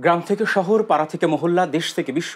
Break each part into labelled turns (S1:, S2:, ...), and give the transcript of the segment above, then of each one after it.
S1: গ্রাম থেকে শহর, পাড়া থেকে মহল্লা, দেশ থেকে বিশ্ব,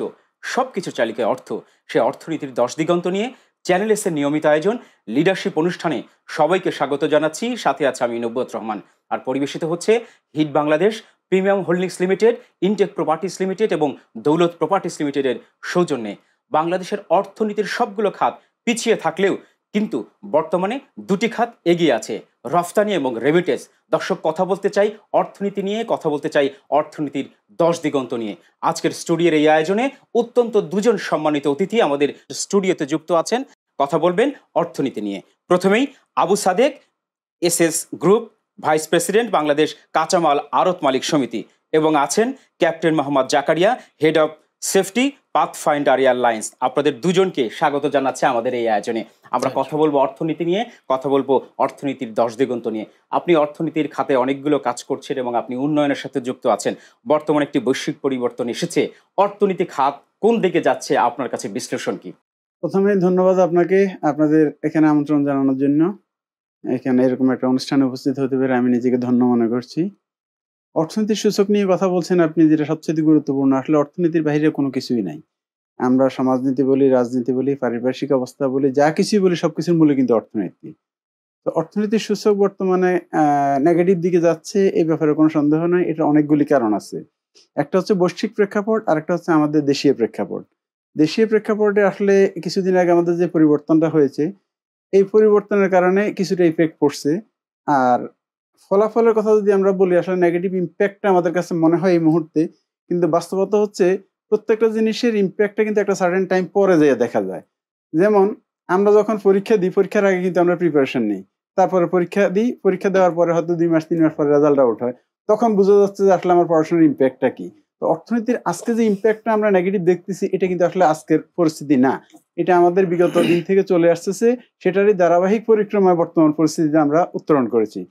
S1: সবকিছু চালিকায় অর্থ। সে অর্থনীতির 10 দিগন্ত নিয়ে চ্যানেল এস এর নিয়মিত আয়োজন লিডারশিপ অনুষ্ঠানে সবাইকে স্বাগত জানাচ্ছি। সাথে আছে আমি নব্বত রহমান। আর পরিবেশিত হচ্ছে hit Bangladesh, premium holdings limited, Intech properties limited এবং দৌলত প্রপার্টিস লিমিটেডের সৌজন্যে। বাংলাদেশের অর্থনীতির সবগুলো খাত পিছিয়ে থাকলেও কিন্তু বর্তমানে দুটি খাত এগিয়ে আছে, রফতানি এবং রেমিটেন্স। দর্শক, কথা বলতে চাই অর্থনীতি নিয়ে, কথা বলতে চাই অর্থনীতির 10 দিগন্ত নিয়ে। আজকের স্টুডিওর এই আয়োজনে অত্যন্ত দুজন সম্মানিত অতিথি আমাদের স্টুডিওতে যুক্ত আছেন, কথা বলবেন অর্থনীতি নিয়ে। প্রথমেই Abu Sadek, SS group vice president, Bangladesh কাঁচামাল আড়ত মালিক সমিতি, এবং আছেন captain Mohammad Zakaria, head of safety pathfinder airlines. আপনাদের দুজনকে স্বাগত জানাচ্ছে আমাদের এই আয়োজনে। আমরা কথা বলবো অর্থনীতি নিয়ে, কথা বলবো অর্থনীতির 10 দিগন্ত নিয়ে। আপনি অর্থনীতির খাতে অনেকগুলো কাজ করছেন এবং আপনি উন্নয়নের সাথে যুক্ত আছেন। বর্তমানে একটি বৈশ্বিক পরিবর্তন এসেছে, অর্থনীতি খাত কোন দিকে যাচ্ছে, আপনার কাছে বিশ্লেষণ কি?
S2: প্রথমে ধন্যবাদ আপনাকে, আপনাদের এখানে আমন্ত্রণ জানানোর জন্য। এখানে এরকম একটা অনুষ্ঠানে উপস্থিত হতে পেরে আমি নিজেকে ধন্য মনে করছি। অর্থনীতির সূচক নিয়ে কথা বলছেন আপনি, যেটা সবচেয়ে গুরুত্বপূর্ণ। আসলে অর্থনীতির বাইরে কোনো কিছুই নাই। আমরা সমাজনীতি বলি, রাজনীতি বলি, পারিপার্শ্বিক অবস্থা বলি, যা কিছুই বলি, সবকিছুর মূলে কিন্তু অর্থনীতি। তো অর্থনীতির সূচক বর্তমানে নেগেটিভ দিকে যাচ্ছে, এই ব্যাপারে কোনো সন্দেহ নাই। এটা অনেকগুলি কারণ আছে। একটা হচ্ছে বৈশ্বিক প্রেক্ষাপট, আর একটা হচ্ছে আমাদের দেশীয় প্রেক্ষাপট। দেশীয় প্রেক্ষাপটে আসলে কিছুদিন আগে আমাদের যে পরিবর্তনটা হয়েছে, এই পরিবর্তনের কারণে কিছুটা ইফেক্ট পড়ছে। আর ফলাফলের কথা যদি আমরা বলি, আসলে নেগেটিভ ইম্প্যাক্টটা আমাদের কাছে মনে হয় এই মুহূর্তে, কিন্তু বাস্তবতা হচ্ছে প্রত্যেকটা জিনিসের ইম্প্যাক্টটা কিন্তু একটা সার্টেন টাইম পরে যেয়ে দেখা যায়। যেমন আমরা যখন পরীক্ষা দিই, পরীক্ষার আগে কিন্তু আমরা প্রিপারেশন নিই, তারপরে পরীক্ষা দিই, পরীক্ষা দেওয়ার পরে হয়তো 2 মাস 3 মাস পরে রেজাল্ট আউট হয়, তখন বোঝা যাচ্ছে যে আসলে আমার পড়াশোনার ইম্প্যাক্টটা কি। তো অর্থনীতির আজকে যে ইম্প্যাক্টটা আমরা নেগেটিভ দেখতেছি, এটা কিন্তু আসলে আজকের পরিস্থিতি না, এটা আমাদের বিগত দিন থেকে চলে আসতেছে, সেটারই ধারাবাহিক পরিক্রমায় বর্তমান পরিস্থিতিতে আমরা উত্তরণ করেছি।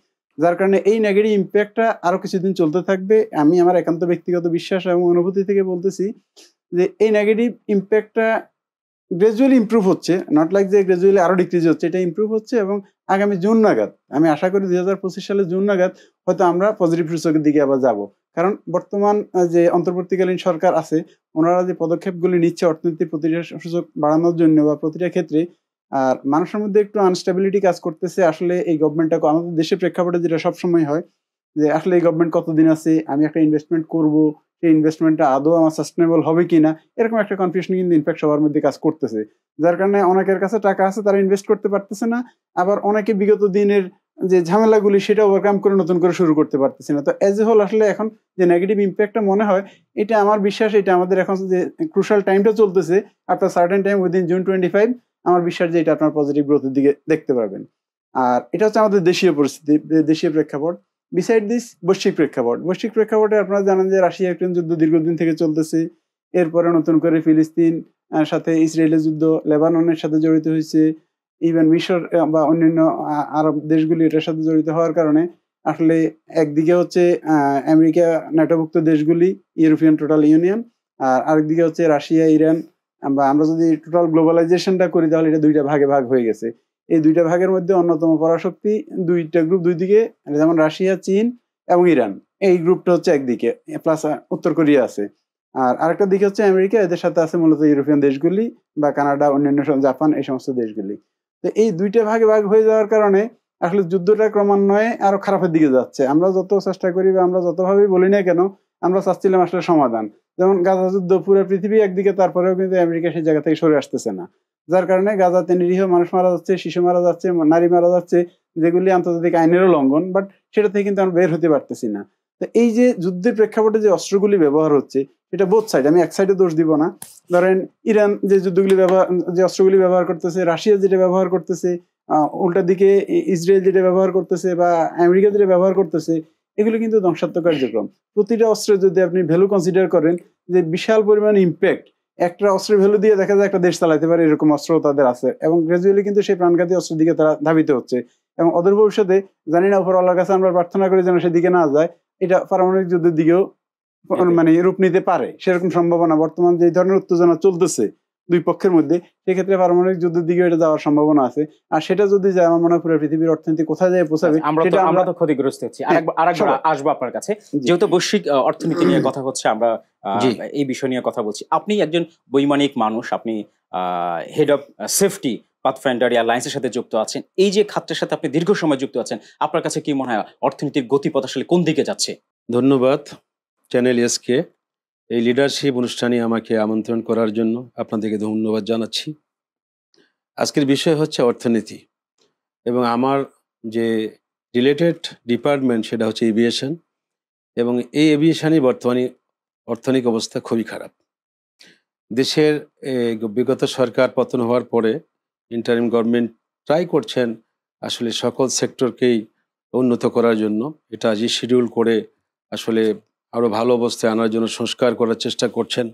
S2: যার কারণে এই নেগেটিভ ইম্প্যাক্টটা আরো কিছুদিন চলতে থাকবে। আমি আমার একান্ত ব্যক্তিগত বিশ্বাস এবং অনুভূতি থেকে বলতেছি যে এই নেগেটিভ ইম্প্যাক্টটা গ্রাজুয়ালি ইমপ্রুভ হচ্ছে, নট লাইক যে গ্রাজুয়ালি আরো ডিক্রিজ হচ্ছে, এটা ইমপ্রুভ হচ্ছে। এবং আগামী জুন নাগাদ, আমি আশা করি 2025 সালে জুন নাগাদ হয়তো আমরা পজিটিভ সূচকের দিকে আবার যাব। কারণ বর্তমান যে অন্তর্বর্তীকালীন সরকার আছে, ওনারা যে পদক্ষেপগুলি নিচ্ছে অর্থনীতির প্রতিটা সূচক বাড়ানোর জন্য বা প্রতিটা ক্ষেত্রে, আর মানুষের মধ্যে একটু আনস্টেবিলিটি কাজ করতেছে। আসলে এই গভর্নমেন্টটা আমাদের দেশের প্রেক্ষাপটে যেটা সবসময় হয় যে আসলে এই গভর্নমেন্ট কতদিন আছে, আমি একটা ইনভেস্টমেন্ট করব, সেই ইনভেস্টমেন্টটা আদৌ আমার সাস্টেনেবল হবে কিনা, এরকম একটা কনফিউশন কিন্তু ইনফ্যাক্ট সবার মধ্যে কাজ করতেছে। যার কারণে অনেকের কাছে টাকা আছে, তারা ইনভেস্ট করতে পারতেছে না। আবার অনেকে বিগত দিনের যে ঝামেলাগুলি সেটা ওভারকাম করে নতুন করে শুরু করতে পারতেছে না। তো এজ এ হোল আসলে এখন যে নেগেটিভ ইম্প্যাক্টটা মনে হয়, এটা আমার বিশ্বাস, এটা আমাদের এখন যে ক্রুশাল টাইমটা চলতেছে, after certain time within June 25, আমার বিশ্বাস যে এটা আপনার পজিটিভ গ্রোথের দিকে দেখতে পারবেন। আর এটা হচ্ছে আমাদের দেশীয় পরিস্থিতি, দেশীয় প্রেক্ষাপট। বিসাইড দিস বৈশ্বিক প্রেক্ষাপট, বৈশ্বিক প্রেক্ষাপটে আপনারা জানেন যে রাশিয়া ইউক্রেন যুদ্ধ দীর্ঘদিন থেকে চলতেছে। এরপরে নতুন করে ফিলিস্তিন সাথে ইসরায়েলের যুদ্ধ, লেবাননের সাথে জড়িত হয়েছে, ইভেন মিশর বা অন্যান্য আরব দেশগুলি এটার সাথে জড়িত হওয়ার কারণে আসলে একদিকে হচ্ছে আমেরিকা, ন্যাটোভুক্ত দেশগুলি, ইউরোপিয়ান টোটাল ইউনিয়ন, আর আরেকদিকে হচ্ছে রাশিয়া, ইরান। বা আমরা যদি টোটাল গ্লোবালাইজেশনটা করি, তাহলে এটা দুইটা ভাগে ভাগ হয়ে গেছে। এই দুইটা ভাগের মধ্যে অন্যতম পরাশক্তি দুইটা গ্রুপ, দুই দিকে, যেমন রাশিয়া, চীন এবং ইরান। এই গ্রুপটা হচ্ছে একদিকে, প্লাস উত্তর কোরিয়া আছে। আর আরেকটা দিকে হচ্ছে আমেরিকা, এদের সাথে আছে মূলত ইউরোপিয়ান দেশগুলি বা কানাডা, অন্যান্য জাপান, এই সমস্ত দেশগুলি। তো এই দুইটা ভাগে ভাগ হয়ে যাওয়ার কারণে আসলে যুদ্ধটা ক্রমান্বয়ে আরো খারাপের দিকে যাচ্ছে। আমরা যত চেষ্টা করি বা আমরা যতভাবেই বলি না কেন, আমরা চাচ্ছিলাম আসলে সমাধান। যেমন গাজা যুদ্ধ, পুরো পৃথিবী একদিকে, তারপরেও কিন্তু আমেরিকা সেই জায়গা থেকে সরে আসতেছে না। যার কারণে গাজাতে নিরীহ মানুষ মারা যাচ্ছে, শিশু মারা যাচ্ছে, নারী মারা যাচ্ছে, যেগুলি আন্তর্জাতিক আইনেরও লঙ্ঘন, বাট সেটা থেকে কিন্তু আমরা বের হতে পারতেছি না। তো এই যে যুদ্ধের প্রেক্ষাপটে যে অস্ত্রগুলি ব্যবহার হচ্ছে, এটা বোথ সাইড, আমি এক সাইডে দোষ দিব না। ধরেন ইরান যে যুদ্ধগুলি ব্যবহার, যে অস্ত্রগুলি ব্যবহার করতেছে, রাশিয়া যেটা ব্যবহার করতেছে, উল্টা দিকে ইসরায়েল যেটা ব্যবহার করতেছে বা আমেরিকা যেটা ব্যবহার করতেছে, এগুলো কিন্তু ধ্বংসাত্মক কার্যক্রম। প্রতিটা অস্ত্রের যদি আপনি ভ্যালু কনসিডার করেন, যে বিশাল পরিমাণ ইম্প্যাক্ট, একটা অস্ত্রের ভ্যালু দিয়ে দেখা যায় একটা দেশ চালাতে পারে, এরকম অস্ত্র তাদের আছে। এবং গ্রাজুয়ালি কিন্তু সেই প্রাণঘাতী অস্ত্রের দিকে তারা ধাবিত হচ্ছে। এবং অদূর ভবিষ্যতে, জানি না উপর আল্লাহর কাছে আমরা প্রার্থনা করি যেন সেদিকে না যায়, এটা পারমাণবিক যুদ্ধের দিকেও মানে রূপ নিতে পারে, সেরকম সম্ভাবনা বর্তমান যে ধরনের উত্তেজনা চলতেছে দুই পক্ষের মধ্যে, সেক্ষেত্রে পারমাণবিক যুদ্ধের দিকে এটা যাওয়ার সম্ভাবনা আছে। আর সেটা যদি যায়, আমার মনে হয় পুরো পৃথিবীর অর্থনীতি কোথায় যায় পৌঁছাবে, সেটা
S1: আমরা তো ক্ষতিগ্রস্ত হচ্ছি। আরেকবার আসবো আপনার কাছে, যেহেতু বৈশ্বিক অর্থনীতি নিয়ে কথা হচ্ছে, আমরা এই বিষয় নিয়ে কথা বলছি। আপনি একজন বৈমানিক মানুষ, আপনি হেড অফ সেফটি পাথফাইন্ডার এয়ারলাইন্সের সাথে যুক্ত আছেন। এই যে খাতটার সাথে আপনি দীর্ঘ সময় যুক্ত আছেন, আপনার কাছে কি মনে হয় অর্থনীতির গতিপথ আসলে কোন দিকে যাচ্ছে?
S3: ধন্যবাদ চ্যানেল এসকে এই লিডারশিপ অনুষ্ঠানে আমাকে আমন্ত্রণ করার জন্য আপনাদেরকে ধন্যবাদ জানাচ্ছি। আজকের বিষয় হচ্ছে অর্থনীতি, এবং আমার যে রিলেটেড ডিপার্টমেন্ট সেটা হচ্ছে এভিয়েশন, এবং এই এভিয়েশনই বর্তমানে অর্থনৈতিক অবস্থা খুবই খারাপ। দেশের বিগত সরকার পতন হওয়ার পরে ইন্টারিম গভর্নমেন্ট ট্রাই করছেন আসলে সকল সেক্টরকেই উন্নত করার জন্য, এটা শিডিউল করে আসলে আরও ভালো অবস্থায় আনার জন্য সংস্কার করার চেষ্টা করছেন।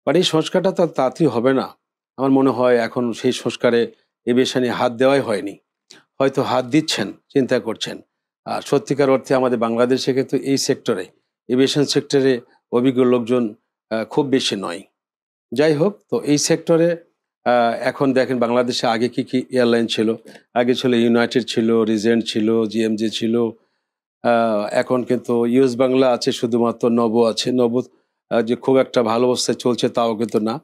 S3: বাট এই সংস্কারটা তো তাড়াতাড়ি হবে না। আমার মনে হয় এখন সেই সংস্কারে এভিয়েশনে হাত দেওয়াই হয়নি, হয়তো হাত দিচ্ছেন, চিন্তা করছেন। আর সত্যিকার অর্থে আমাদের বাংলাদেশে কিন্তু এই সেক্টরে, এভিয়েশন সেক্টরে অভিজ্ঞ লোকজন খুব বেশি নয়। যাই হোক, তো এই সেক্টরে এখন দেখেন বাংলাদেশে আগে কি কি এয়ারলাইন ছিল। আগে ছিল ইউনাইটেড, ছিল রিজেন্ট, ছিল জিএমজি ছিল। এখন কিন্তু ইউএস বাংলা আছে, শুধুমাত্র নব আছে। নব যে খুব একটা ভালো অবস্থায় চলছে তাও কিন্তু না,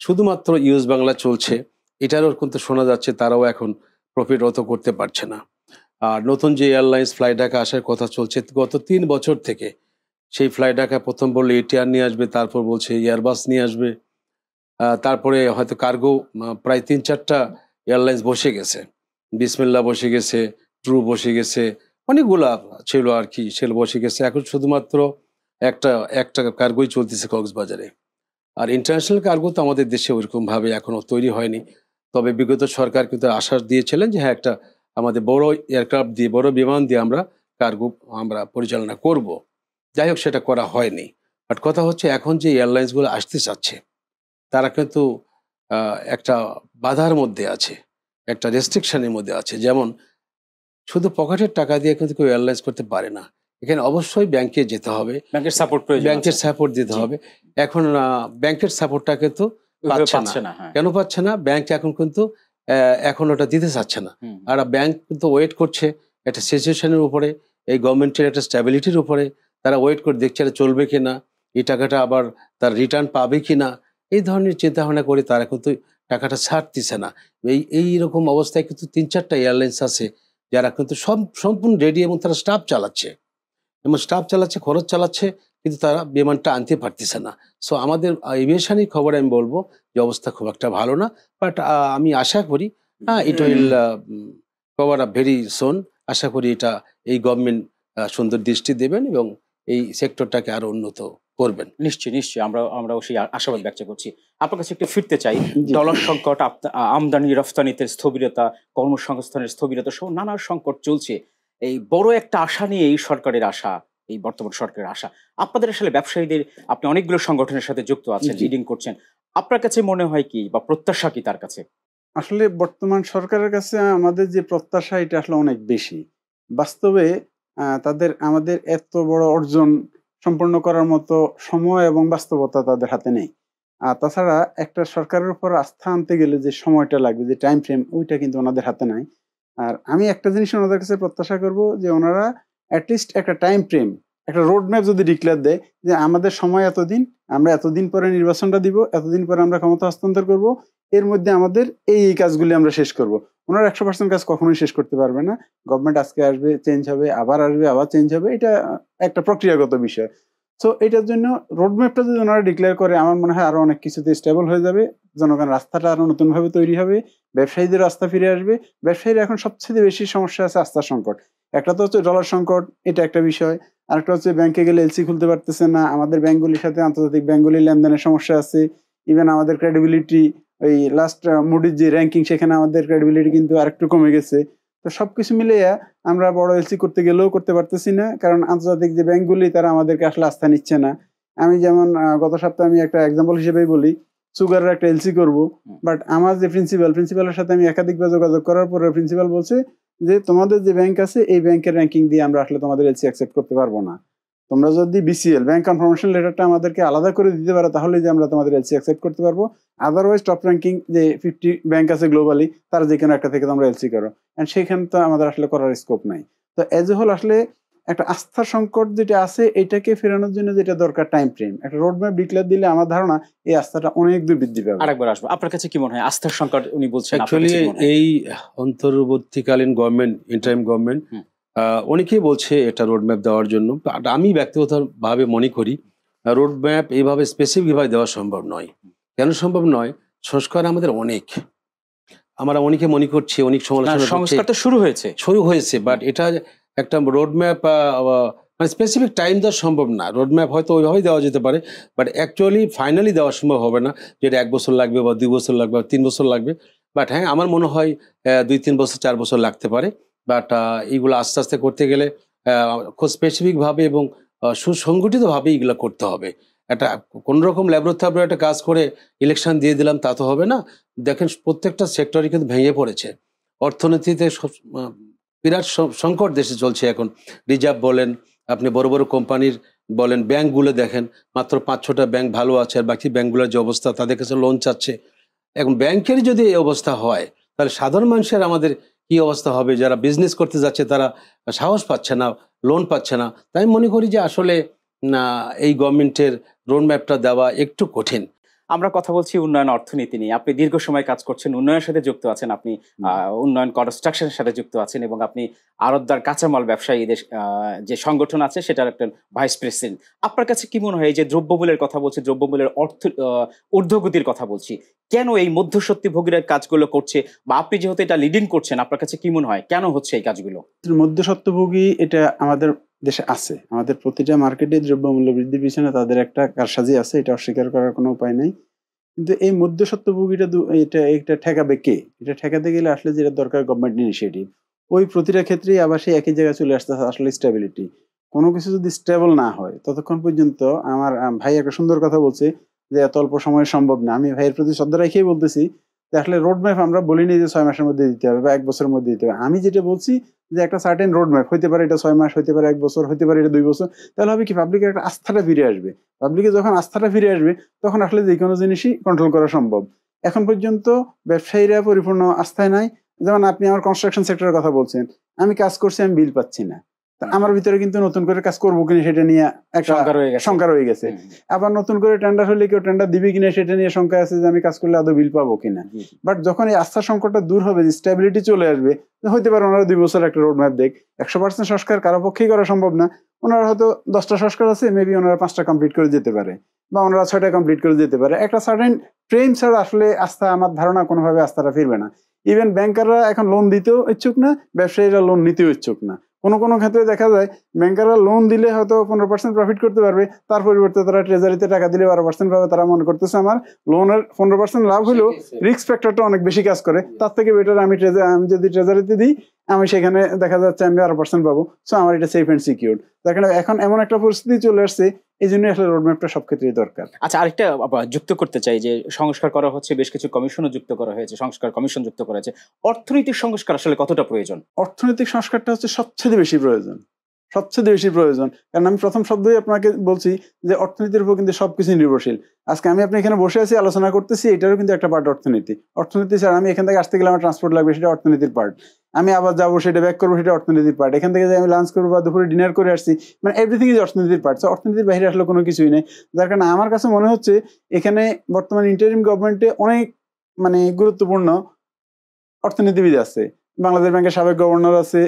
S3: শুধুমাত্র ইউএস বাংলা চলছে। এটারও কিন্তু শোনা যাচ্ছে তারাও এখন প্রফিট অত করতে পারছে না। আর নতুন যে এয়ারলাইন্স ফ্লাই ঢাকা আসার কথা চলছে গত 3 বছর থেকে, সেই ফ্লাই ঢাকা প্রথম বললে এটিআর নিয়ে আসবে, তারপর বলছে এয়ারবাস নিয়ে আসবে, তারপরে হয়তো কার্গো প্রায় 3-4টা এয়ারলাইন্স বসে গেছে। বিসমিল্লাহ বসে গেছে, ট্রু বসে গেছে, অনেকগুলা ছিল আর কি, সেল বসে গেছে। এখন শুধুমাত্র একটা কার্গোই চলতেছে কক্সবাজারে। আর ইন্টারন্যাশনাল কার্গো তো আমাদের দেশে ওইরকমভাবে এখনও তৈরি হয়নি। তবে বিগত সরকার কিন্তু আশ্বাস দিয়েছিলেন যে হ্যাঁ, একটা আমাদের বড় এয়ারক্রাফট দিয়ে, বড় বিমান দিয়ে আমরা কার্গো আমরা পরিচালনা করব। যাই হোক, সেটা করা হয়নি। বাট কথা হচ্ছে এখন যে এয়ারলাইন্সগুলো আসতে চাচ্ছে তারা কিন্তু একটা বাধার মধ্যে আছে, একটা রেস্ট্রিকশনের মধ্যে আছে। যেমন শুধু পকেটের টাকা দিয়ে কিন্তু কেউ এয়ারলাইন্স করতে পারে না, এখানে অবশ্যই ব্যাংকে যেতে হবে,
S1: ব্যাংকের সাপোর্ট প্রয়োজন,
S3: ব্যাংকের সাপোর্ট দিতে হবে। এখন ব্যাংকের সাপোর্টটা কিন্তু পাচ্ছে না। কেন পাচ্ছে না? ব্যাংক এখন কিন্তু এখন ওটা দিতে চাচ্ছে না। আর ব্যাংক কিন্তু ওয়েট করছে একটা সিচুয়েশনের উপরে, এই গভর্নমেন্টের একটা স্ট্যাবিলিটির উপরে। তারা ওয়েট করে দেখছে এটা চলবে কিনা, এই টাকাটা আবার তার রিটার্ন পাবে কিনা, এই ধরনের চিন্তা ভাবনা করে তারা কিন্তু টাকাটা ছাড়তেছে না। এইরকম অবস্থায় কিন্তু 3-4টা এয়ারলাইন্স আছে যারা কিন্তু সম্পূর্ণ রেডি, এবং তারা স্টাফ চালাচ্ছে, খরচ চালাচ্ছে, কিন্তু তারা বিমানটা আনতে পারতেছে না। সো আমাদের এভিয়েশনের খবর আমি বলবো যে অবস্থা খুব একটা ভালো না। বাট আমি আশা করি it will cover up very soon. আশা করি এটা এই গভর্নমেন্ট সুন্দর দৃষ্টি দেবেন এবং এই সেক্টরটাকে আরো উন্নত করবেন।
S1: নিশ্চয়ই আমরা সেই আশাবাদ ব্যক্ত করছি। আপনার কাছে একটু ফিরতে চাই। ডলার সংকট, আমদানি রফতানিতে স্থবিরতা, কর্মসংস্থানের স্থবিরতা সহ নানা সংকট চলছে। এই বড় একটা আশা নিয়ে এই সরকারের আশা, এই বর্তমান সরকারের আশা। আপনাদের আসলে ব্যবসায়ীদের, আপনি অনেকগুলো সংগঠনের সাথে যুক্ত আছেন, লিডিং করছেন, আপনার কাছে মনে হয় কি বা প্রত্যাশা কি তার কাছে?
S2: আসলে বর্তমান সরকারের কাছে আমাদের যে প্রত্যাশা, এটা আসলে অনেক বেশি। বাস্তবে আমাদের এত বড় অর্জন সম্পন্ন করার মতো সময় এবং বাস্তবতা তাদের হাতে নেই। আর তাছাড়া একটা সরকারের উপর আস্থা আনতে গেলে যে সময়টা লাগবে, যে টাইম ফ্রেম, ওইটা কিন্তু ওনাদের হাতে নাই। আর আমি একটা জিনিস ওনাদের কাছে প্রত্যাশা করব যে ওনারা অ্যাটলিস্ট একটা টাইম ফ্রেম, একটা রোড ম্যাপ যদি ডিক্লেয়ার দেয় যে আমাদের সময় এতদিন, আমরা এতদিন পরে নির্বাচনটা দিব, এতদিন পরে আমরা ক্ষমতা হস্তান্তর করব, এর মধ্যে আমাদের এই কাজগুলি আমরা শেষ করব। ওনারা 100% কাজ কখনোই শেষ করতে পারবে না। গভর্নমেন্ট আজকে আসবে, চেঞ্জ হবে, আবার আসবে, আবার চেঞ্জ হবে, এটা একটা প্রক্রিয়াগত বিষয়। সো এটার জন্য রোডম্যাপটা যদি ওনারা ডিক্লেয়ার করে, আমার মনে হয় আরো অনেক কিছুতে স্টেবল হয়ে যাবে, জনগণের রাস্তাটা আরো নতুন ভাবে তৈরি হবে, ব্যবসায়ীদের রাস্তা ফিরে আসবে। ব্যবসায়ীরা এখন সবচেয়ে বেশি সমস্যা আছে আস্থার সংকট। একটা তো হচ্ছে ডলার সংকট, এটা একটা বিষয়। আরেকটা হচ্ছে ব্যাংকে গেলে এলসি খুলতে পারতেছে না, আমাদের ব্যাংকগুলির সাথে আন্তর্জাতিক ব্যাংকগুলির লেনদেনের সমস্যা আছে। ইভেন আমাদের ক্রেডিবিলিটি, ওই লাস্ট মুডির যে র্যাঙ্কিং, সেখানে আমাদের ক্রেডিবিলিটি কিন্তু আরেকটু কমে গেছে। তো সবকিছু মিলিয়ে আমরা বড় এলসি করতে গেলেও করতে পারতেছি না, কারণ আন্তর্জাতিক যে ব্যাংকগুলি তারা আমাদেরকে আসলে আস্থা নিচ্ছে না। আমি যেমন গত সপ্তাহে আমি একটা এক্সাম্পল হিসেবেই বলি, সুগারের একটা এলসি করব, বাট আমার যে প্রিন্সিপালের সাথে আমি একাধিকবার যোগাযোগ করার পরে প্রিন্সিপাল বলছে যে তোমাদের যে ব্যাংক আছে এই ব্যাংকের র্যাঙ্কিং দিয়ে আমরা আসলে তোমাদের এলসি অ্যাকসেপ্ট করতে পারবো না। তোমরা যদি বিসিএল ব্যাংক কনফার্মেশন লেটারটা আমাদেরকে আলাদা করে দিতে পারো, তাহলে যে আমরা তোমাদের এলসি অ্যাকসেপ্ট করতে পারবো। আদারওয়াইজ টপ র্যাঙ্কিং যে 50 ব্যাংক আছে গ্লোবালি, তারা যে কোনো একটা থেকে তোমরা এলসি করো, এন্ড সেখানে তো আমাদের আসলে করার স্কোপ নাই। তো এজ এ হোল আসলে একটা আস্থার সংকট যেটা আছে, এটাকে ফেরানোর জন্য যেটা দরকার টাইম ফ্রেম, একটা রোড ম্যাপ ডিক্লেয়ার দিলে আমার ধারণা এই আস্থাটা অনেক দূর বৃদ্ধি পাবে।
S1: আরেকবার আসবো, আপনার কাছে কি মনে হয় আস্থার সংকট উনি বলছেন?
S3: অ্যাকচুয়ালি এই অন্তর্বর্তীকালীন গভর্নমেন্ট, ইন্টারিম গভর্নমেন্ট, অনেকেই বলছে এটা রোডম্যাপ দেওয়ার জন্য। আমি ব্যক্তিগতভাবে মনে করি রোডম্যাপ এইভাবে স্পেসিফিকভাবে দেওয়া সম্ভব নয়। কেন সম্ভব নয়? সংস্কার আমাদের অনেক, আমরা অনেকে মনে করছি, অনেক সমালোচনা
S1: সংস্কার তো শুরু হয়েছে,
S3: বাট এটা একটা রোডম্যাপ মানে স্পেসিফিক টাইম দেওয়া সম্ভব না। রোডম্যাপ হয়তো ওইভাবেই দেওয়া যেতে পারে, বাট অ্যাকচুয়ালি ফাইনালি দেওয়া সম্ভব হবে না, যেটা 1 বছর লাগবে বা 2 বছর লাগবে বা 3 বছর লাগবে। বাট হ্যাঁ, আমার মনে হয় 2-3 বছর 4 বছর লাগতে পারে। বাট এইগুলো আস্তে আস্তে করতে গেলে খুব স্পেসিফিকভাবে এবং সুসংগঠিতভাবে এগুলো করতে হবে। একটা কোনোরকম ল্যাবরেটরি একটা কাজ করে ইলেকশন দিয়ে দিলাম তা তো হবে না। দেখেন প্রত্যেকটা সেক্টরে কিন্তু ভেঙে পড়েছে, অর্থনীতিতে বিরাট সংকট দেশে চলছে এখন। রিজার্ভ বলেন, আপনি বড় বড় কোম্পানির বলেন, ব্যাংকগুলো দেখেন মাত্র 5-6টা ব্যাংক ভালো আছে, আর বাকি ব্যাংকগুলোর যে অবস্থা, তাদের কাছে লোন চাচ্ছে। এখন ব্যাংকের যদি এই অবস্থা হয়, তাহলে সাধারণ মানুষের আমাদের কি অবস্থা হবে? যারা বিজনেস করতে যাচ্ছে তারা সাহস পাচ্ছে না, লোন পাচ্ছে না। তাই মনে করি যে আসলে এই গভর্নমেন্টের রোডম্যাপটা দেওয়া একটু কঠিন।
S1: আমরা কথা বলছি উন্নয়ন অর্থনীতি নিয়ে। আপনি দীর্ঘ সময় কাজ করছেন, উন্নয়নের সাথে যুক্ত আছেন, আপনি উন্নয়ন কনস্ট্রাকশনের সাথে যুক্ত আছেন, এবং আপনি আড়তদার কাঁচামাল ব্যবসায়ীদের যে সংগঠন আছে সেটার একটা ভাইস প্রেসিডেন্ট। আপনার কাছে কি মনে হয়, এই যে দ্রব্যমূল্যের কথা বলছি, দ্রব্যমূল্যের ঊর্ধ্বগতির কথা বলছি, কেন এই মধ্যস্বত্বভোগীরা কাজগুলো করছে? বা আপনি যেহেতু এটা লিডিং করছেন, আপনার কাছে কি মনে হয় কেন হচ্ছে এই কাজগুলো?
S2: মধ্যস্বত্বভোগী এটা আমাদের দেশে আছে। আমাদের প্রতিটা মার্কেটে দ্রব্যমূল্য বৃদ্ধির পিছনে তাদের একটা কারসাজি আছে, এটা অস্বীকার করার কোনো উপায় নাই। কিন্তু এই মধ্যস্বত্বভোগীটা এটা ঠেকাবে কে? এটা ঠেকাতে গেলে আসলে যেটা দরকার গভর্নমেন্ট ইনিশিয়েটিভ। ওই প্রতিটা ক্ষেত্রেই আবার সেই একই জায়গায় চলে আসতে আসলে স্টেবিলিটি। কোনো কিছু যদি স্টেবল না হয় ততক্ষণ পর্যন্ত, আমার ভাই একটা সুন্দর কথা বলছে যে এত অল্প সময়ে সম্ভব না। আমি ভাইয়ের প্রতি শ্রদ্ধা রেখেই বলতেছি যে আসলে রোড ম্যাপ আমরা বলিনি যে 6 মাসের মধ্যে দিতে হবে বা 1 বছরের মধ্যে দিতে হবে। আমি যেটা বলছি যে একটা সার্টেন রোড ম্যাপ হইতে পারে, এটা 6 মাস হইতে পারে, 1 বছর হইতে পারে, এটা 2 বছর। তাহলে হবে কি, পাবলিকের একটা আস্থাটা ফিরে আসবে। পাবলিকে যখন আস্থাটা ফিরে আসবে তখন আসলে যে কোনো জিনিসই কন্ট্রোল করা সম্ভব। এখন পর্যন্ত ব্যবসায়ীরা পরিপূর্ণ আস্থায় নাই। যেমন আপনি আমার কনস্ট্রাকশন সেক্টরের কথা বলছেন, আমি কাজ করছি, আমি বিল পাচ্ছি না। আমার ভিতরে কিন্তু নতুন করে কাজ করবো কিনা সেটা নিয়ে একটা শঙ্কা রয়ে গেছে। আবার নতুন করে টেন্ডার হলে কেউ টেন্ডার দিবে কিনা সেটা নিয়ে শঙ্কা আছে যে আমি কাজ করলে আদৌ বিল পাবো কিনা। বাট যখন এই আস্থার সংকটটা দূর হবে, স্টেবিলিটি চলে আসবে, হইতে পারে ওনারা 2 বছর একটা রোড ম্যাপ দেখ। 100% সংস্কার কারো পক্ষেই করা সম্ভব না। ওনারা হয়তো 10টা সংস্কার আছে, মেবি ওনারা 5টা কমপ্লিট করে যেতে পারে, বা ওনারা 6টা কমপ্লিট করে যেতে পারে। একটা সার্টেন ফ্রেম ছাড়া আসলে আস্থা, আমার ধারণা কোনোভাবে আস্থাটা ফিরবে না। ইভেন ব্যাংকাররা এখন লোন দিতেও ইচ্ছুক না, ব্যবসায়ীরা লোন নিতেও ইচ্ছুক না। কোনো কোনো ক্ষেত্রে দেখা যায় ব্যাংকাররা লোন দিলে হয়তো 15% প্রফিট করতে পারবে, তার পরিবর্তে তারা ট্রেজারিতে টাকা দিলে 12% পাবে। তারা মনে করতেছে আমার লোনের 15% লাভ হলেও রিস্ক ফ্যাক্টরটা অনেক বেশি কাজ করে, তার থেকে বেটার আমি যদি ট্রেজারিতে দিই, আমি সেখানে দেখা যাচ্ছে আমি 12% পাবো। সো আমার এটা সেফ অ্যান্ড সিকিউর। তার কারণে এখন এমন একটা পরিস্থিতি চলে আসছে, এই জন্য আসলে রোডম্যাপটা সব ক্ষেত্রেই দরকার।
S1: আচ্ছা, আরেকটা যুক্ত করতে চাই যে সংস্কার করা হচ্ছে, বেশ কিছু কমিশনও যুক্ত করা হয়েছে, সংস্কার কমিশন যুক্ত করা হয়েছে। অর্থনৈতিক সংস্কার আসলে কতটা প্রয়োজন?
S2: অর্থনৈতিক সংস্কারটা হচ্ছে সবচেয়ে বেশি প্রয়োজন, সবচেয়ে বেশি প্রয়োজন। কারণ আমি প্রথম শব্দই আপনাকে বলছি যে অর্থনীতির উপর কিন্তু সবকিছু নির্ভরশীল। আজকে আমি আপনি এখানে বসে আছি, আলোচনা করতেছি, এটারও কিন্তু একটা পার্ট অর্থনীতি। অর্থনীতি ছাড়া আমি এখান থেকে আসতে গেলে আমার ট্রান্সপোর্ট লাগবে, সেটা অর্থনীতির পার্ট। আমি আবার যাবো, সেটা ব্যাক করবো, সেটা অর্থনীতির পার্ট। এখান থেকে যে আমি লাঞ্চ করবো বা দুপুরে ডিনার করে আসছি, মানে এভরিথিং ইজ অর্থনীতির পার্ট। সো অর্থনীতির বাইরে আসলে কোনো কিছুই নেই। যার কারণে আমার কাছে মনে হচ্ছে এখানে বর্তমান ইন্টারিম গভর্নমেন্টে অনেক গুরুত্বপূর্ণ অর্থনীতিবিদ আছে। বাংলাদেশ ব্যাংকের সাবেক গভর্নর আছে,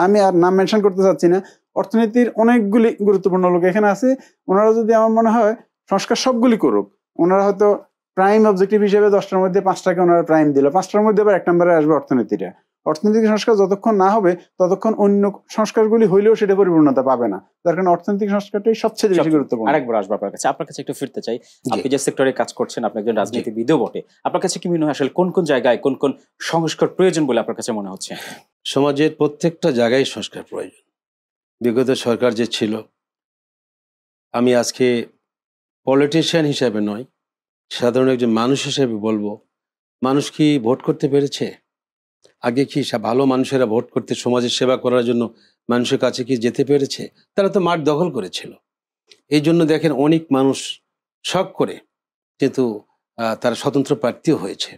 S2: আমি আর নাম মেনশন করতে চাচ্ছি না। অর্থনীতির অনেকগুলি গুরুত্বপূর্ণ লোক এখানে আছে। ওনারা যদি, আমার মনে হয়, সংস্কার সবগুলি করুক, ওনারা হয়তো প্রাইম অবজেক্টিভ হিসেবে 10টার মধ্যে 5টাকে ওনারা প্রাইম দিল, 5টার মধ্যে আবার 1 নম্বরে আসবে অর্থনীতিটা। অর্থনৈতিক সংস্কার যতক্ষণ না হবে ততক্ষণ অন্য সংস্কারগুলি হইলেও সেটা পরিপূর্ণতা পাবে না। যার কারণে অর্থনৈতিক সংস্কারটাই সবচেয়ে বেশি গুরুত্বপূর্ণ।
S1: আরেকবার আসবো আপনার কাছে একটু ফিরতে চাই। আপনি যে সেক্টরে কাজ করছেন, আপনি একজন রাজনীতিবিদও বটে। আপনার কাছে কি মনে হয় আসলে কোন কোন জায়গায় কোন কোন সংস্কার প্রয়োজন বলে আপনার কাছে মনে হচ্ছে?
S3: সমাজের প্রত্যেকটা জায়গায় সংস্কার প্রয়োজন। বিগত সরকার যে ছিল, আমি আজকে পলিটিশিয়ান হিসাবে নয়, সাধারণ একজন মানুষ হিসেবে বলবো, মানুষ কি ভোট করতে পেরেছে? আগে কি ভালো মানুষেরা ভোট করতে, সমাজের সেবা করার জন্য মানুষের কাছে কি যেতে পেরেছে? তারা তো মাঠ দখল করেছিল। এই জন্য দেখেন অনেক মানুষ শখ করে কিন্তু তারা স্বতন্ত্র প্রার্থীও হয়েছে,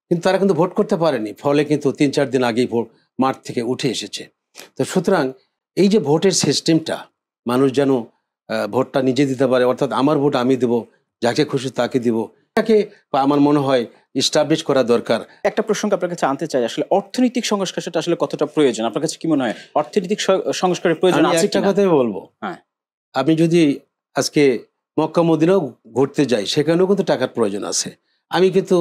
S3: কিন্তু তারা কিন্তু ভোট করতে পারেনি, ফলে কিন্তু 3-4 দিন আগেই ভোট মাঠ থেকে উঠে এসেছে। তো সুতরাং এই যে ভোটের সিস্টেমটা, মানুষ যেন ভোটটা নিজে দিতে পারে, অর্থাৎ আমার ভোট আমি দেব, যাকে খুশি তাকে দিব, এটাকে আমার মনে হয় এস্টাবলিশ করা দরকার।
S1: একটা প্রসঙ্গ আপনার কাছে আনতে চাই, আসলে অর্থনৈতিক সংস্কার সেটা আসলে কতটা প্রয়োজন আপনার কাছে কি মনে হয়? অর্থনৈতিক সংস্কারের প্রয়োজন
S3: আমি
S1: আছে
S3: একটা
S1: কিনা?
S3: কথাই বলবো,
S1: হ্যাঁ,
S3: আমি যদি আজকে মক্কা মদিনাও ঘুরতে যাই, সেখানেও কিন্তু টাকার প্রয়োজন আছে। আমি কিন্তু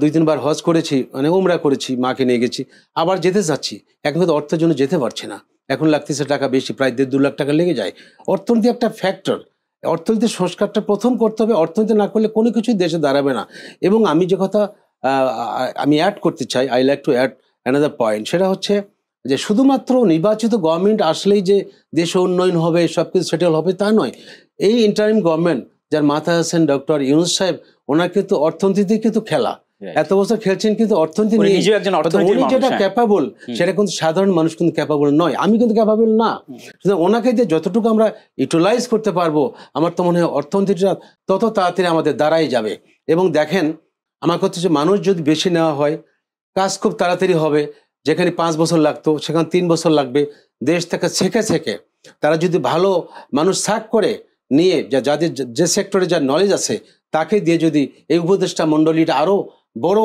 S3: 2-3 বার হজ করেছি, মানে উমরা করেছি, মাকে নিয়ে গেছি, আবার যেতে চাচ্ছি, এখন কিন্তু অর্থের জন্য যেতে পারছি না, এখন লাগতেছে টাকা বেশি, প্রায় 1.5-2 লাখ টাকা লেগে যায়। অর্থনীতি একটা ফ্যাক্টর, অর্থনীতির সংস্কারটা প্রথম করতে হবে, অর্থনীতি না করলে কোনো কিছুই দেশে দাঁড়াবে না। এবং আমি যে কথা আমি অ্যাড করতে চাই, I like to add another point, সেটা হচ্ছে যে শুধুমাত্র নির্বাচিত গভর্নমেন্ট আসলেই যে দেশে উন্নয়ন হবে, সব কিছু সেটেল হবে তা নয়। এই ইন্টারিম গভর্নমেন্ট যার মাথায় আছেন ডক্টর ইউনূস সাহেব, ওনার কিন্তু অর্থনীতি কিন্তু খেলা, এত বছর খেলছেন কিন্তু অর্থনীতি নিয়ে, উনি যেটা ক্যাপাবল সেটা কিন্তু সাধারণ মানুষ কিন্তু ক্যাপাবল নয়, আমি কিন্তু ক্যাপাবল না। সুতরাং ওনাকে দিয়ে যতটুকু আমরা ইউটিলাইজ করতে পারবো, আমার তো মনে হয় অর্থনীতিটা তত তাড়াতাড়ি আমাদের দ্বারাই যাবে। এবং দেখেন, আমার কথা হচ্ছে মানুষ যদি বেশি নেওয়া হয়, কাজ খুব তাড়াতাড়ি হবে, যেখানে 5 বছর লাগতো সেখানে 3 বছর লাগবে। দেশ থেকে ছেঁকে তারা যদি ভালো মানুষ সাক করে নিয়ে, যাদের যে সেক্টরে যার নলেজ আছে তাকে দিয়ে যদি এই উপদেষ্টা মণ্ডলীটা আরো বড়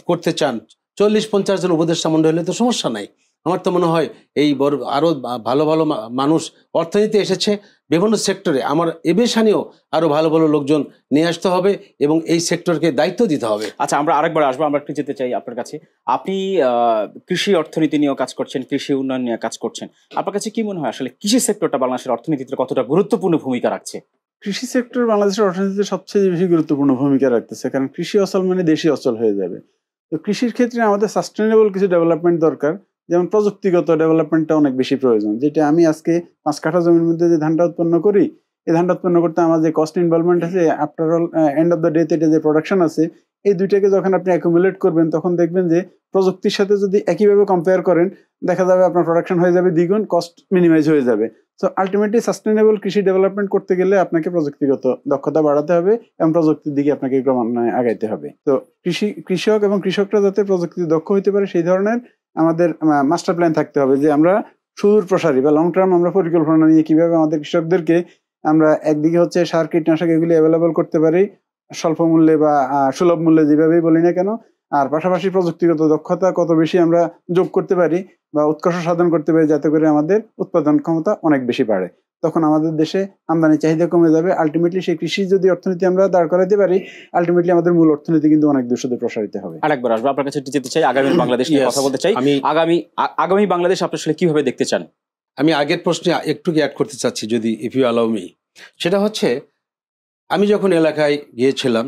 S3: করতে চান, 40-50 জন উপদেষ্টা মণ্ডলী হলে তো সমস্যা নাই। আমার তো মনে হয় এই বড় আরো ভালো ভালো মানুষ অর্থনীতি এসেছে বিভিন্ন সেক্টরে, আমার এবেশানিও আরো ভালো ভালো লোকজন নিয়ে আসতে হবে এবং এই সেক্টরকে দায়িত্ব দিতে হবে।
S1: আচ্ছা, আমরা আরেকবার আসবো, আমরা একটু যেতে চাই আপনার কাছে। আপনি কৃষি অর্থনীতি নিয়েও কাজ করছেন, কৃষি উন্নয়ন নিয়ে কাজ করছেন, আপনার কাছে কি মনে হয় আসলে কৃষি সেক্টরটা বাংলাদেশের অর্থনীতিতে কতটা গুরুত্বপূর্ণ ভূমিকা রাখছে?
S2: কৃষি সেক্টর বাংলাদেশের অর্থনীতিতে সবচেয়ে বেশি গুরুত্বপূর্ণ ভূমিকা রাখতেছে, কারণ কৃষি অচল মানে দেশই অচল হয়ে যাবে। তো কৃষির ক্ষেত্রে আমাদের সাস্টেনেবল কিছু ডেভেলপমেন্ট দরকার, যেমন প্রযুক্তিগত ডেভেলপমেন্টটা অনেক বেশি প্রয়োজন। যেটা আমি আজকে 5 কাঠা জমির মধ্যে যে ধানটা উৎপন্ন করি, এই ধানটা উৎপন্ন করতে আমার যে কস্ট ইনভলভমেন্ট আছে, after all end of the ডেতে এটা যে প্রোডাকশন আছে, এই দুইটাকে যখন আপনি অ্যাকুমুলেট করবেন, তখন দেখবেন যে প্রযুক্তির সাথে যদি একইভাবে কম্পেয়ার করেন, দেখা যাবে আপনার প্রোডাকশন হয়ে যাবে দ্বিগুণ, কস্ট মিনিমাইজ হয়ে যাবে। সো আলটিমেটলি সাস্টেনেবল কৃষি ডেভেলপমেন্ট করতে গেলে আপনাকে প্রযুক্তিগত দক্ষতা বাড়াতে হবে এবং প্রযুক্তির দিকে আপনাকে ক্রমান্বয়ে আগাইতে হবে। তো কৃষক এবং কৃষকরা যাতে প্রযুক্তি দক্ষ হইতে পারে, সেই ধরনের আমাদের মাস্টার প্ল্যান থাকতে হবে, যে আমরা সুদূর প্রসারী বা লং টার্ম আমরা পরিকল্পনা নিয়ে কিভাবে আমাদের কৃষকদেরকে আমরা একদিকে হচ্ছে সার কীটনাশক এগুলি অ্যাভেলেবল করতে পারি স্বল্প মূল্যে বা সুলভ মূল্যে, যেভাবেই বলি না কেন, আর পাশাপাশি প্রযুক্তিগত দক্ষতা কত বেশি আমরা যোগ করতে পারি বা উৎকর্ষ সাধন করতে পারি, যাতে করে আমাদের উৎপাদন ক্ষমতা অনেক বেশি বাড়ে। তখন আমাদের দেশে আমদানি চাহিদা কমে যাবে। আলটিমেটলি সেই কৃষি যদি অর্থনীতি আমরা দাঁড় করাতে পারি, আলটিমেটলি আমাদের মূল অর্থনীতি কিন্তু অনেক দূর সুদূর প্রসারিত হবে।
S1: আরেকবার আসবো আপনার কাছে, যেতে চাই আগামী বাংলাদেশ নিয়ে কথা বলতে চাই। আমি আগামী বাংলাদেশ আপনি আসলে কিভাবে দেখতে চান?
S3: আমি আগের প্রশ্নে একটু অ্যাড করতে চাচ্ছি, যদি ইফ ইউ অ্যালাউ মি। সেটা হচ্ছে, আমি যখন এলাকায় গিয়েছিলাম,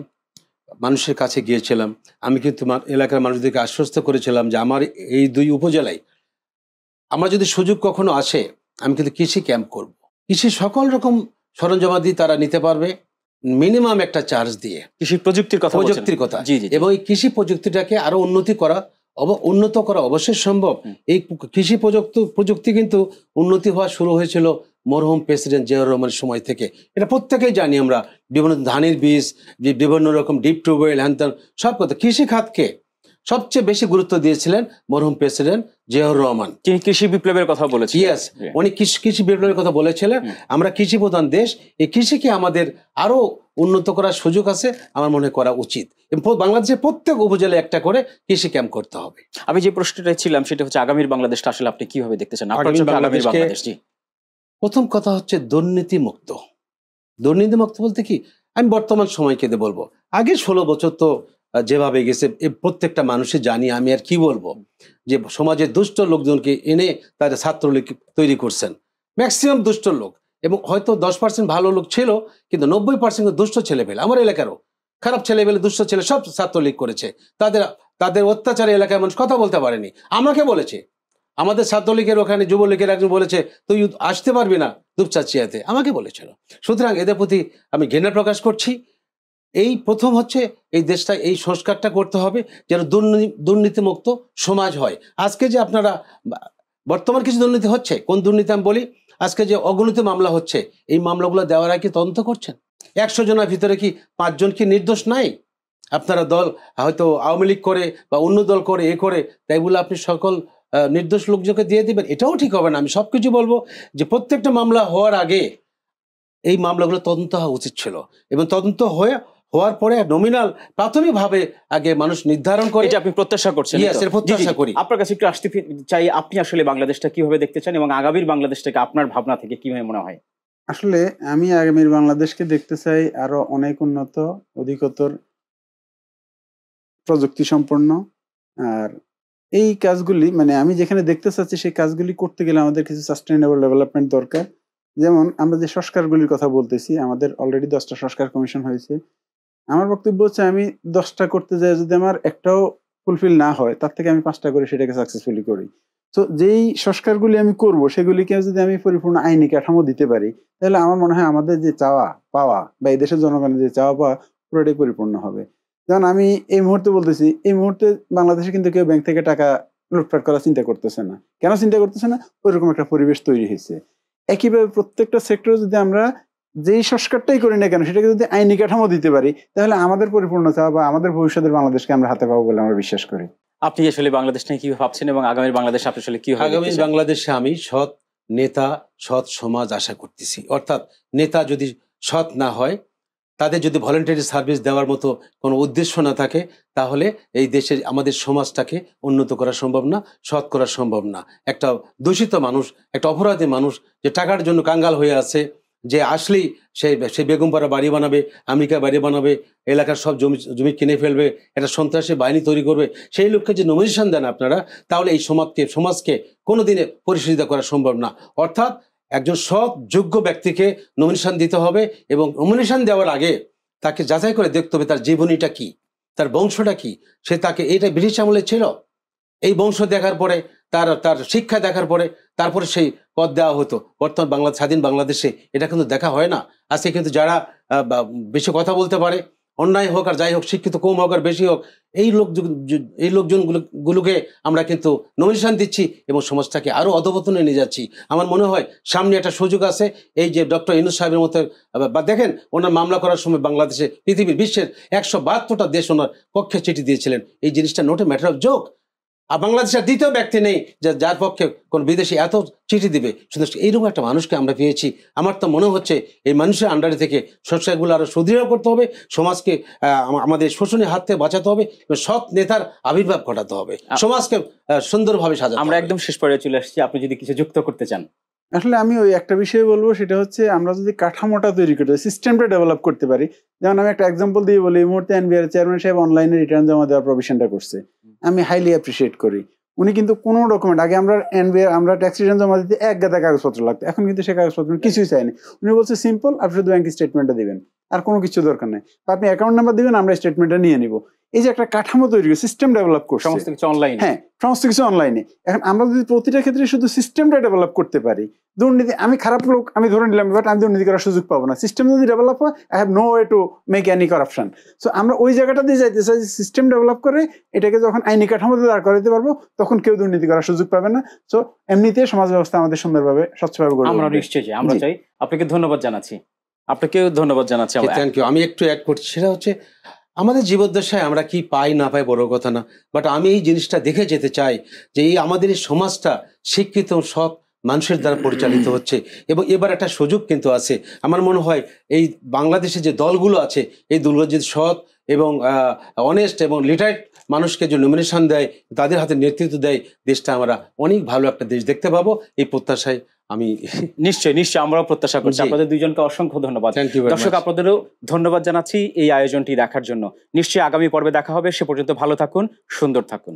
S3: মানুষের কাছে গিয়েছিলাম, আমি কিন্তু এলাকার মানুষদেরকে আশ্বস্ত করেছিলাম যে আমার এই 2 উপজেলায় আমার যদি সুযোগ কখনো আসে, আমি কিন্তু কৃষি ক্যাম্প করব। কৃষি সকল রকম সরঞ্জামাদি তারা নিতে পারবে মিনিমাম একটা চার্জ দিয়ে।
S1: কৃষি প্রযুক্তির কথা,
S3: এবং এই কৃষি প্রযুক্তিটাকে আরো উন্নত করা অবশ্যই সম্ভব। এই কৃষি প্রযুক্তি কিন্তু উন্নতি হওয়া শুরু হয়েছিল মরহুম প্রেসিডেন্ট জিয়াউর রহমানের সময় থেকে, এটা প্রত্যেকেই জানি আমরা। বিভিন্ন ধানের বীজ, বিভিন্ন রকম ডিপ টিউবওয়েল, হ্যান সব কথা, কৃষি খাতকে সবচেয়ে বেশি গুরুত্ব দিয়েছিলেন মরহুম প্রেসিডেন্ট জিয়াউর রহমান।
S1: তিনি কৃষি বিপ্লবের কথা বলেছেন।
S3: ইয়েস, উনি কৃষি বিপ্লবের কথা বলেছিলেন। আমরা কৃষি প্রধান দেশ, এই কৃষিকে আমাদের আরো উন্নত করার সুযোগ আছে, আমার মনে করা উচিত। বাংলাদেশের প্রত্যেক উপজেলায় একটা করে কৃষি ক্যাম্প করতে হবে।
S1: আমি যে প্রশ্নটা ছিলাম সেটা হচ্ছে আগামীর বাংলাদেশটা আসলে আপনি কিভাবে দেখতে চান?
S3: প্রথম কথা হচ্ছে দুর্নীতিমুক্ত। দুর্নীতিমুক্ত বলতে কি, আমি বর্তমান সময়কে বলবো, আগে 16 বছর তো যেভাবে গেছে প্রত্যেকটা মানুষই জানি, আমি আর কি বলবো, যে সমাজের দুষ্ট লোকজনকে এনে তাদের ছাত্রলীগ তৈরি করছেন, ম্যাক্সিমাম দুষ্ট লোক, এবং হয়তো 10% ভালো লোক ছিল, কিন্তু 90% দুষ্ট ছেলেপেলে, আমার এলাকারও খারাপ ছেলেপেলে, দুষ্ট ছেলে সব ছাত্রলীগ করেছে। তাদের অত্যাচারে এলাকায় মানুষ কথা বলতে পারেনি, আমাকে বলেছে। আমাদের ছাত্রলীগের ওখানে যুবলীগের একজন বলেছে, তুই আসতে পারবি না দুপচাচিয়াতে, আমাকে বলেছিল। সুতরাং এদের প্রতি আমি ঘৃণা প্রকাশ করছি। এই প্রথম হচ্ছে এই দেশটা, এই সংস্কারটা করতে হবে যেন দুর্নীতিমুক্ত সমাজ হয়। আজকে যে আপনারা বর্তমান কিছু দুর্নীতি হচ্ছে, কোন দুর্নীতি আমি বলি, আজকে যে অগণিত মামলা হচ্ছে, এই মামলাগুলো দেওয়ার আগে তদন্ত করছেন? 100 জনের ভিতরে কি 5 জন কি নির্দোষ নাই? আপনারা দল হয়তো আওয়ামী লীগ করে বা অন্য দল করে করে, তাই বলে আপনি সকল নির্দোষ লোকজনকে দিয়ে দিবেন? এটাও ঠিক হবে না। আমি সবকিছু বলবো যে প্রত্যেকটা মামলা হওয়ার আগে এই মামলাগুলো তদন্ত হওয়া উচিত ছিল, এবং তদন্ত হওয়ার পরে নমিনাল প্রাথমিকভাবে আগে মানুষ নির্ধারণ করে।
S1: এটা আপনি প্রত্যাশা করছেন?
S3: Yes, এর প্রত্যাশা করি।
S1: আপনার কাছে একটু আসতে চাই, আপনি আসলে বাংলাদেশটা কিভাবে দেখতে চান এবং আগামীর বাংলাদেশটাকে আপনার ভাবনা থেকে কিভাবে মনে হয়?
S2: আসলে আমি আগামীর বাংলাদেশকে দেখতে চাই আরো অনেক উন্নত, অধিকতর প্রযুক্তি সম্পন্ন। আর এই কাজগুলি মানে আমি যেখানে দেখতে চাচ্ছি সেই কাজগুলি করতে গেলে আমাদের কিছু সাস্টেইনেবল ডেভেলপমেন্ট দরকার। যেমন আমরা যে সংস্কারগুলির কথা বলতেছি, আমাদের অলরেডি 10টা সংস্কার কমিশন হয়েছে। আমার বক্তব্য হচ্ছে আমি 10টা করতে যাই যদি আমার একটাও ফুলফিল না হয়, তার থেকে আমি 5টা করে সেটাকে সাকসেসফুলি করি। তো যেই সংস্কারগুলি আমি করব সেগুলিকে যদি আমি পরিপূর্ণ আইনি কাঠামো দিতে পারি, তাহলে আমার মনে হয় আমাদের যে চাওয়া পাওয়া বা এই দেশের জনগণের যে চাওয়া পাওয়া পুরোটাই পরিপূর্ণ হবে। যেমন আমি এই মুহূর্তে বলতেছি, এই মুহূর্তে বাংলাদেশে কিন্তু কেউ ব্যাংক থেকে টাকা লুটপাট করার চিন্তা করতেছে না। কেন চিন্তা করতেছে না? ওইরকম একটা পরিবেশ তৈরি হয়েছে। একইভাবে প্রত্যেকটা সেক্টরে যদি আমরা যেই সংস্কারটাই করি না কেন সেটাকে যদি আইনি কাঠামো দিতে পারি, তাহলে আমাদের পরিপূর্ণ চাওয়া বা আমাদের ভবিষ্যতের বাংলাদেশকে আমরা হাতে পাবো বলে আমরা বিশ্বাস করি।
S1: আপনি আসলে বাংলাদেশ নিয়ে কি ভাবছেন এবং আগামীর বাংলাদেশ আপনি আসলে কি হবে?
S3: আগামী বাংলাদেশে আমি সৎ নেতা, সৎ সমাজ আশা করতেছি। অর্থাৎ নেতা যদি সৎ না হয়, তাদের যদি ভলেন্টারি সার্ভিস দেওয়ার মতো কোনো উদ্দেশ্য না থাকে, তাহলে এই দেশের আমাদের সমাজটাকে উন্নত করা সম্ভব না, সৎ করা সম্ভব না। একটা দূষিত মানুষ, একটা অপরাধী মানুষ যে টাকার জন্য কাঙ্গাল হয়ে আছে, যে আসলেই সে বেগমপাড়া বাড়ি বানাবে, আমেরিকা বাড়ি বানাবে, এলাকার সব জমি কিনে ফেলবে, একটা সন্ত্রাসী বাহিনী তৈরি করবে, সেই লোককে যে নমিনেশন দেন আপনারা, তাহলে এই সমাজকে কোনোদিনে পরিচালিত করা সম্ভব না। অর্থাৎ একজন সৎ যোগ্য ব্যক্তিকে নমিনেশন দিতে হবে, এবং নমিনেশন দেওয়ার আগে তাকে যাচাই করে দেখতে হবে তার জীবনীটা কি, তার বংশটা কি। তাকে এটা ব্রিটিশ আমলে ছিল, এই বংশ দেখার পরে তার শিক্ষা দেখার পরে তারপরে সেই পদ দেওয়া হতো। বর্তমান স্বাধীন বাংলাদেশে এটা কিন্তু দেখা হয় না। আজকে কিন্তু যারা বেশি কথা বলতে পারে, অন্যায় হোক আর যাই হোক, শিক্ষিত কম হোক আর বেশি হোক, এই লোকজনগুলোকে আমরা কিন্তু নমিনেশন দিচ্ছি এবং সমাজটাকে আরো অধপতনে নিয়ে যাচ্ছি। আমার মনে হয় সামনে একটা সুযোগ আছে। এই যে ডক্টর ইউনূস সাহেবের মতো, বা দেখেন ওনার মামলা করার সময় বাংলাদেশে বিশ্বের 172টা দেশ ওনার পক্ষে চিঠি দিয়েছিলেন। এই জিনিসটা not a matter of joke. আর বাংলাদেশের দ্বিতীয় ব্যক্তি নেই যার পক্ষে কোন বিদেশি এত চিঠি দিবে। শুধু এইরকম একটা মানুষকে আমরা পেয়েছি। আমার তো মনে হচ্ছে এই মানুষের আন্ডারে থেকে সংস্কারগুলো আরো সুদৃঢ় করতে হবে, সমাজকে আমাদের শোষণের হাত থেকে বাঁচাতে হবে, সৎ নেতার আবির্ভাব ঘটাতে হবে, সমাজকে সুন্দরভাবে সাজাতে হবে।
S1: আমরা একদম শেষ পর্যায়ে চলে আসছি, আপনি যদি কিছু যুক্ত করতে চান।
S2: আসলে আমি ওই একটা বিষয় বলবো, সেটা হচ্ছে আমরা যদি কাঠামোটা তৈরি করতে পারি, সিস্টেমটা ডেভেলপ করতে পারি। যেমন আমি একটা এক্সাম্পল দিয়ে বলি, এই মুহূর্তে এনবিআর চেয়ারম্যান সাহেব অনলাইনে রিটার্ন জমা দেওয়ার প্রভিশনটা করছে, আমি হাইলি অ্যাপ্রিসিয়েট করি। উনি কিন্তু কোনো ডকুমেন্ট, আগে আমরা ট্যাক্স রিটার্ন জমা দিতে এক গাদা কাগজপত্র লাগতো, এখন কিন্তু সে কাগজপত্র কিছুই চাইনি। উনি বলছে সিম্পল, আপনি শুধু ব্যাংক স্টেটমেন্টটা দিবেন, আর কোনো কিছু দরকার নেই, আপনি অ্যাকাউন্ট নাম্বার দিবেন, আমরা স্টেটমেন্টটা নিয়ে নিব। এই যে একটা কাঠামো তৈরি করে সিস্টেম ডেভেলপ করছে,
S1: সমস্ত কিছু অনলাইন।
S2: হ্যাঁ, সমস্ত কিছু অনলাইনে। এখন আমরা যদি প্রতিটা ক্ষেত্রে শুধু সিস্টেমটা ডেভেলপ করতে পারি, দুর্নীতি, আমি খারাপ লোক আমি ধরে নিলাম, বাট আমি দুর্নীতি করার সুযোগ পাবো না। সিস্টেম যদি ডেভেলপ হয়, I have no way to make any corruption. So আমরা ওই জায়গাটা দিয়ে যাইতে চাই, সিস্টেম ডেভেলপ করে এটাকে যখন আইনি কাঠামোতে দাঁড় করাতে পারবো, তখন কেউ দুর্নীতি করার সুযোগ পাবে না। সো এমনিতে সমাজ ব্যবস্থা আমাদের সুন্দরভাবে স্বচ্ছভাবে গড়ে
S1: আমরা নিশ্চয়ই চাই, আমরা চাই। আপনাকে ধন্যবাদ জানাচ্ছি। আপনাকেও ধন্যবাদ জানাচ্ছি।
S3: Thank you. আমি একটু অ্যাড করছি, সেটা হচ্ছে আমাদের জীবদ্দশায় আমরা কি পাই না পাই বড় কথা না, বাট আমি এই জিনিসটা দেখে যেতে চাই যে এই আমাদের এই সমাজটা শিক্ষিত সৎ মানুষের দ্বারা পরিচালিত হচ্ছে, এবং এবার একটা সুযোগ কিন্তু আছে। আমার মনে হয় এই বাংলাদেশে যে দলগুলো আছে, এই দলগুলো যদি সৎ এবং অনেস্ট এবং লিটারেট মানুষকে যে নমিনেশন দেয়, তাদের হাতে নেতৃত্ব দেয়, দেশটা আমরা অনেক ভালো একটা দেশ দেখতে পাবো। এই প্রত্যাশায় আমি
S1: নিশ্চয়ই আমরাও প্রত্যাশা করছি। আপনাদের দুইজনকে অসংখ্য ধন্যবাদ। দর্শক, আপনাদেরও ধন্যবাদ জানাচ্ছি এই আয়োজনটি দেখার জন্য। নিশ্চয়ই আগামী পর্বে দেখা হবে। সে পর্যন্ত ভালো থাকুন, সুন্দর থাকুন।